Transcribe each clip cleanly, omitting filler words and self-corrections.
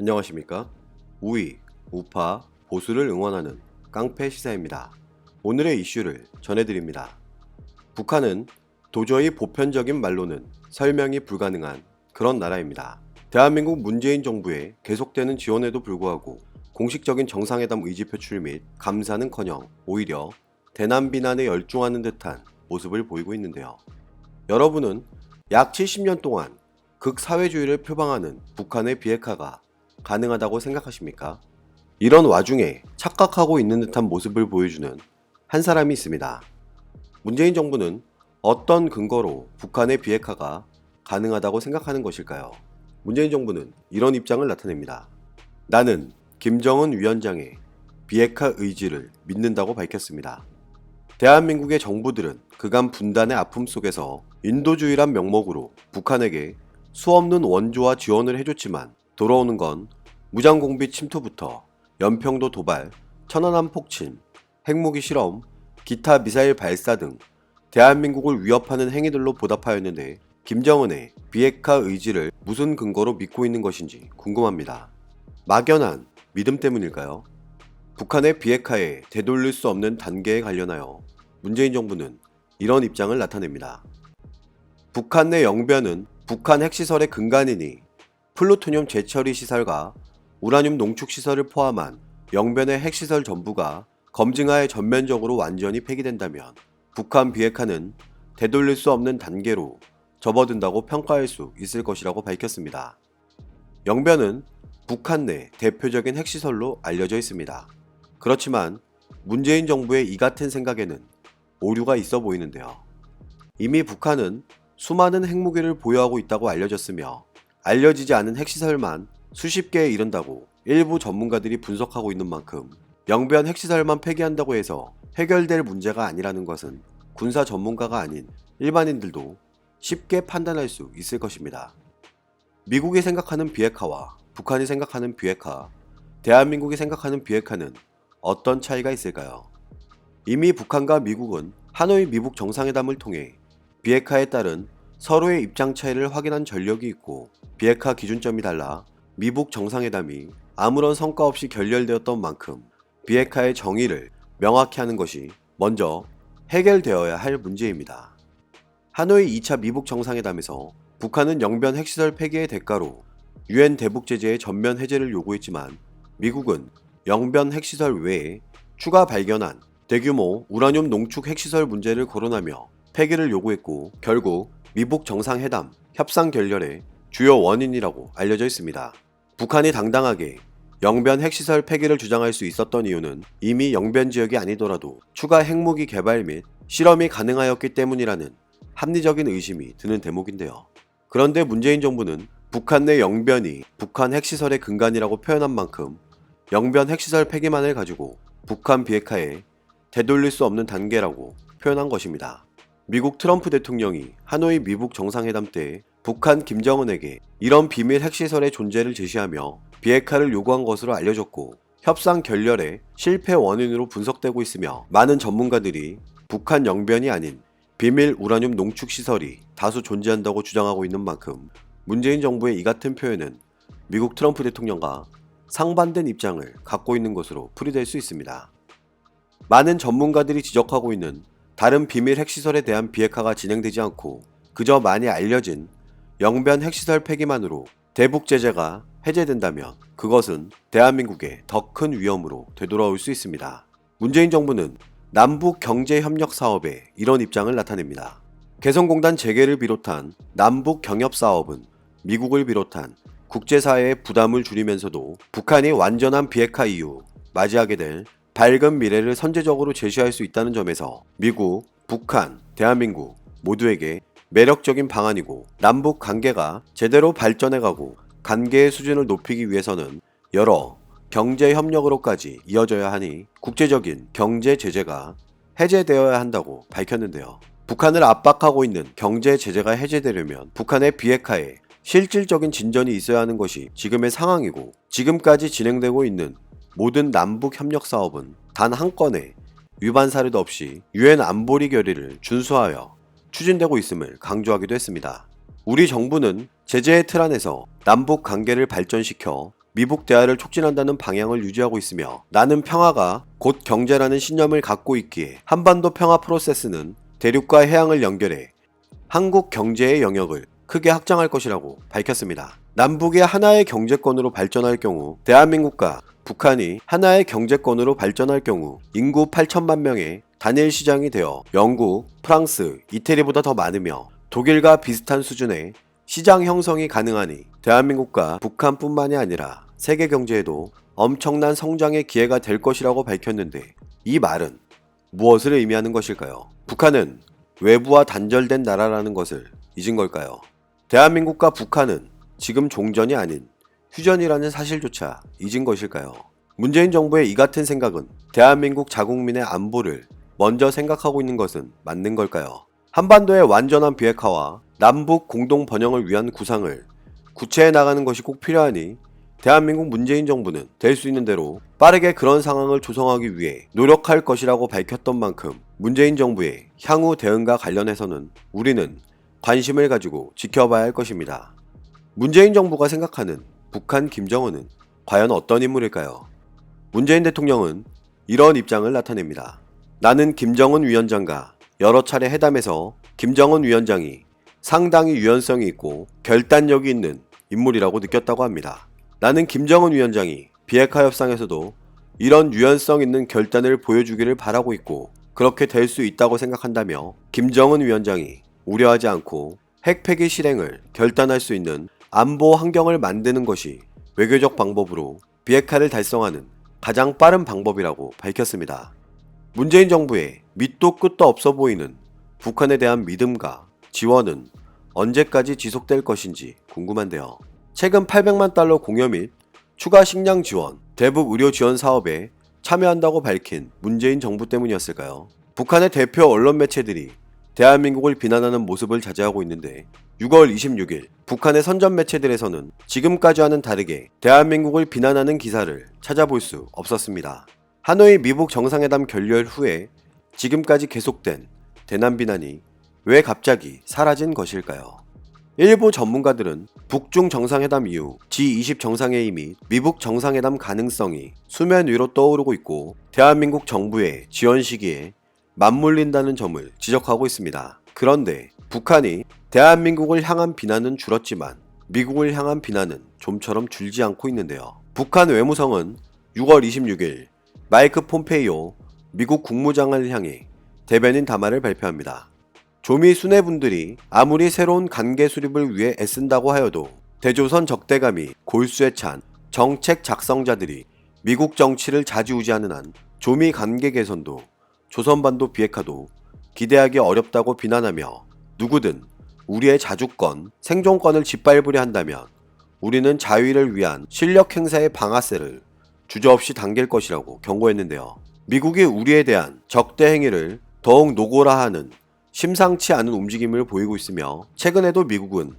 안녕하십니까? 우익, 우파, 보수를 응원하는 깡패 시사입니다. 오늘의 이슈를 전해드립니다. 북한은 도저히 보편적인 말로는 설명이 불가능한 그런 나라입니다. 대한민국 문재인 정부의 계속되는 지원에도 불구하고 공식적인 정상회담 의지 표출 및 감사는커녕 오히려 대남 비난에 열중하는 듯한 모습을 보이고 있는데요. 여러분은 약 70년 동안 극사회주의를 표방하는 북한의 비핵화가 가능하다고 생각하십니까? 이런 와중에 착각하고 있는 듯한 모습을 보여주는 한 사람이 있습니다. 문재인 정부는 어떤 근거로 북한의 비핵화가 가능하다고 생각하는 것일까요? 문재인 정부는 이런 입장을 나타냅니다. 나는 김정은 위원장의 비핵화 의지를 믿는다고 밝혔습니다. 대한민국의 정부들은 그간 분단의 아픔 속에서 인도주의란 명목으로 북한에게 수없는 원조와 지원을 해줬지만 돌아오는 건 무장공비 침투부터 연평도 도발, 천안함 폭침, 핵무기 실험, 기타 미사일 발사 등 대한민국을 위협하는 행위들로 보답하였는데 김정은의 비핵화 의지를 무슨 근거로 믿고 있는 것인지 궁금합니다. 막연한 믿음 때문일까요? 북한의 비핵화에 되돌릴 수 없는 단계에 관련하여 문재인 정부는 이런 입장을 나타냅니다. 북한 내 영변은 북한 핵시설의 근간이니 플루토늄 재처리 시설과 우라늄 농축 시설을 포함한 영변의 핵시설 전부가 검증하에 전면적으로 완전히 폐기된다면 북한 비핵화는 되돌릴 수 없는 단계로 접어든다고 평가할 수 있을 것이라고 밝혔습니다. 영변은 북한 내 대표적인 핵시설로 알려져 있습니다. 그렇지만 문재인 정부의 이 같은 생각에는 오류가 있어 보이는데요. 이미 북한은 수많은 핵무기를 보유하고 있다고 알려졌으며 알려지지 않은 핵시설만 수십 개에 이른다고 일부 전문가들이 분석하고 있는 만큼 영변 핵시설만 폐기한다고 해서 해결될 문제가 아니라는 것은 군사 전문가가 아닌 일반인들도 쉽게 판단할 수 있을 것입니다. 미국이 생각하는 비핵화와 북한이 생각하는 비핵화, 대한민국이 생각하는 비핵화는 어떤 차이가 있을까요? 이미 북한과 미국은 하노이 미북 정상회담을 통해 비핵화에 따른 서로의 입장 차이를 확인한 전력이 있고 비핵화 기준점이 달라 미북 정상회담이 아무런 성과 없이 결렬되었던 만큼 비핵화의 정의를 명확히 하는 것이 먼저 해결되어야 할 문제입니다. 하노이 2차 미북 정상회담에서 북한은 영변 핵시설 폐기의 대가로 유엔 대북 제재의 전면 해제를 요구했지만 미국은 영변 핵시설 외에 추가 발견한 대규모 우라늄 농축 핵시설 문제를 거론하며 폐기를 요구했고 결국 미북 정상회담 협상 결렬의 주요 원인이라고 알려져 있습니다. 북한이 당당하게 영변 핵시설 폐기를 주장할 수 있었던 이유는 이미 영변 지역이 아니더라도 추가 핵무기 개발 및 실험이 가능하였기 때문이라는 합리적인 의심이 드는 대목인데요. 그런데 문재인 정부는 북한 내 영변이 북한 핵시설의 근간이라고 표현한 만큼 영변 핵시설 폐기만을 가지고 북한 비핵화에 되돌릴 수 없는 단계라고 표현한 것입니다. 미국 트럼프 대통령이 하노이 미북 정상회담 때 북한 김정은에게 이런 비밀 핵시설의 존재를 제시하며 비핵화를 요구한 것으로 알려졌고 협상 결렬의 실패 원인으로 분석되고 있으며 많은 전문가들이 북한 영변이 아닌 비밀 우라늄 농축 시설이 다수 존재한다고 주장하고 있는 만큼 문재인 정부의 이 같은 표현은 미국 트럼프 대통령과 상반된 입장을 갖고 있는 것으로 풀이될 수 있습니다. 많은 전문가들이 지적하고 있는 다른 비밀 핵시설에 대한 비핵화가 진행되지 않고 그저 많이 알려진 영변 핵시설 폐기만으로 대북 제재가 해제된다면 그것은 대한민국의 더 큰 위험으로 되돌아올 수 있습니다. 문재인 정부는 남북 경제협력 사업에 이런 입장을 나타냅니다. 개성공단 재개를 비롯한 남북 경협 사업은 미국을 비롯한 국제사회의 부담을 줄이면서도 북한이 완전한 비핵화 이후 맞이하게 될 밝은 미래를 선제적으로 제시할 수 있다는 점에서 미국, 북한, 대한민국 모두에게 매력적인 방안이고 남북 관계가 제대로 발전해가고 관계의 수준을 높이기 위해서는 여러 경제 협력으로까지 이어져야 하니 국제적인 경제 제재가 해제되어야 한다고 밝혔는데요. 북한을 압박하고 있는 경제 제재가 해제되려면 북한의 비핵화에 실질적인 진전이 있어야 하는 것이 지금의 상황이고 지금까지 진행되고 있는 모든 남북 협력 사업은 단 한 건의 위반 사례도 없이 유엔 안보리 결의를 준수하여 추진되고 있음을 강조하기도 했습니다. 우리 정부는 제재의 틀 안에서 남북 관계를 발전시켜 미북 대화를 촉진한다는 방향을 유지하고 있으며 나는 평화가 곧 경제라는 신념을 갖고 있기에 한반도 평화 프로세스는 대륙과 해양을 연결해 한국 경제의 영역을 크게 확장할 것이라고 밝혔습니다. 남북이 하나의 경제권으로 발전할 경우 대한민국과 북한이 하나의 경제권으로 발전할 경우 인구 8천만 명의 단일 시장이 되어 영국, 프랑스, 이태리보다 더 많으며 독일과 비슷한 수준의 시장 형성이 가능하니 대한민국과 북한뿐만이 아니라 세계 경제에도 엄청난 성장의 기회가 될 것이라고 밝혔는데 이 말은 무엇을 의미하는 것일까요? 북한은 외부와 단절된 나라라는 것을 잊은 걸까요? 대한민국과 북한은 지금 종전이 아닌 휴전이라는 사실조차 잊은 것일까요? 문재인 정부의 이 같은 생각은 대한민국 자국민의 안보를 먼저 생각하고 있는 것은 맞는 걸까요? 한반도의 완전한 비핵화와 남북 공동 번영을 위한 구상을 구체해 나가는 것이 꼭 필요하니 대한민국 문재인 정부는 될 수 있는 대로 빠르게 그런 상황을 조성하기 위해 노력할 것이라고 밝혔던 만큼 문재인 정부의 향후 대응과 관련해서는 우리는 관심을 가지고 지켜봐야 할 것입니다. 문재인 정부가 생각하는 북한 김정은은 과연 어떤 인물일까요? 문재인 대통령은 이런 입장을 나타냅니다. 나는 김정은 위원장과 여러 차례 회담에서 김정은 위원장이 상당히 유연성이 있고 결단력이 있는 인물이라고 느꼈다고 합니다. 나는 김정은 위원장이 비핵화 협상에서도 이런 유연성 있는 결단을 보여주기를 바라고 있고 그렇게 될 수 있다고 생각한다며 김정은 위원장이 우려하지 않고 핵 폐기 실행을 결단할 수 있는 안보 환경을 만드는 것이 외교적 방법으로 비핵화를 달성하는 가장 빠른 방법이라고 밝혔습니다. 문재인 정부의 밑도 끝도 없어 보이는 북한에 대한 믿음과 지원은 언제까지 지속될 것인지 궁금한데요. 최근 800만 달러 공여 및 추가 식량 지원, 대북 의료 지원 사업에 참여한다고 밝힌 문재인 정부 때문이었을까요? 북한의 대표 언론 매체들이 대한민국을 비난하는 모습을 자제하고 있는데 6월 26일 북한의 선전 매체들에서는 지금까지와는 다르게 대한민국을 비난하는 기사를 찾아볼 수 없었습니다. 하노이 미북 정상회담 결렬 후에 지금까지 계속된 대남 비난이 왜 갑자기 사라진 것일까요? 일부 전문가들은 북중 정상회담 이후 G20 정상회의 및 미북 정상회담 가능성이 수면 위로 떠오르고 있고 대한민국 정부의 지원 시기에 맞물린다는 점을 지적하고 있습니다. 그런데 북한이 대한민국을 향한 비난은 줄었지만 미국을 향한 비난은 좀처럼 줄지 않고 있는데요. 북한 외무성은 6월 26일 마이크 폼페이오 미국 국무장관을 향해 대변인 담화를 발표합니다. 조미 수뇌분들이 아무리 새로운 관계 수립을 위해 애쓴다고 하여도 대조선 적대감이 골수에 찬 정책 작성자들이 미국 정치를 좌지우지하는 한 조미 관계 개선도 조선반도 비핵화도 기대하기 어렵다고 비난하며 누구든 우리의 자주권, 생존권을 짓밟으려 한다면 우리는 자유를 위한 실력 행사의 방아쇠를 주저없이 당길 것이라고 경고했는데요. 미국이 우리에 대한 적대 행위를 더욱 노골화하는 심상치 않은 움직임을 보이고 있으며 최근에도 미국은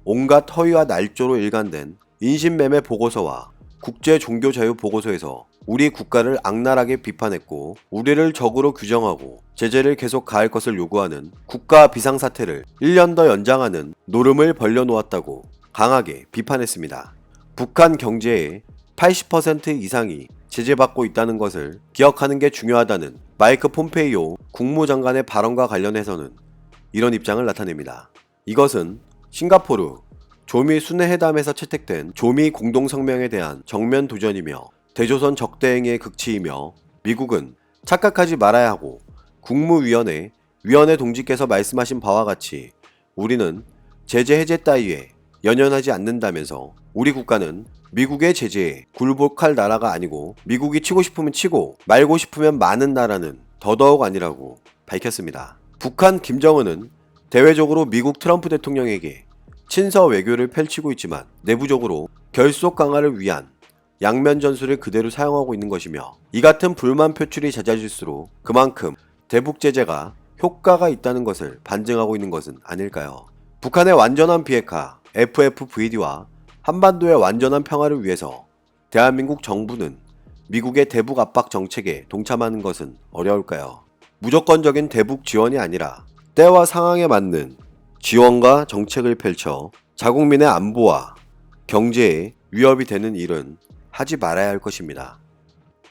온갖 허위와 날조로 일관된 인신매매 보고서와 국제종교자유 보고서에서 우리 국가를 악랄하게 비판했고 우리를 적으로 규정하고 제재를 계속 가할 것을 요구하는 국가 비상사태를 1년 더 연장하는 노름을 벌려놓았다고 강하게 비판했습니다. 북한 경제의 80% 이상이 제재받고 있다는 것을 기억하는 게 중요하다는 마이크 폼페이오 국무장관의 발언과 관련해서는 이런 입장을 나타냅니다. 이것은 싱가포르 조미 순회회담에서 채택된 조미 공동성명에 대한 정면 도전이며 대조선 적대행위의 극치이며 미국은 착각하지 말아야 하고 국무위원회 위원회 동지께서 말씀하신 바와 같이 우리는 제재 해제 따위에 연연하지 않는다면서 우리 국가는 미국의 제재에 굴복할 나라가 아니고 미국이 치고 싶으면 치고 말고 싶으면 마는 나라는 더더욱 아니라고 밝혔습니다. 북한 김정은은 대외적으로 미국 트럼프 대통령에게 친서 외교를 펼치고 있지만 내부적으로 결속 강화를 위한 양면 전술을 그대로 사용하고 있는 것이며 이 같은 불만 표출이 잦아질수록 그만큼 대북 제재가 효과가 있다는 것을 반증하고 있는 것은 아닐까요? 북한의 완전한 비핵화 FFVD와 한반도의 완전한 평화를 위해서 대한민국 정부는 미국의 대북 압박 정책에 동참하는 것은 어려울까요? 무조건적인 대북 지원이 아니라 때와 상황에 맞는 지원과 정책을 펼쳐 자국민의 안보와 경제에 위협이 되는 일은 하지 말아야 할 것입니다.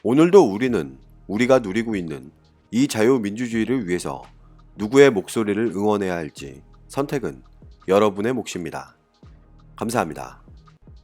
오늘도 우리는 우리가 누리고 있는 이 자유민주주의를 위해서 누구의 목소리를 응원해야 할지 선택은 여러분의 몫입니다. 감사합니다.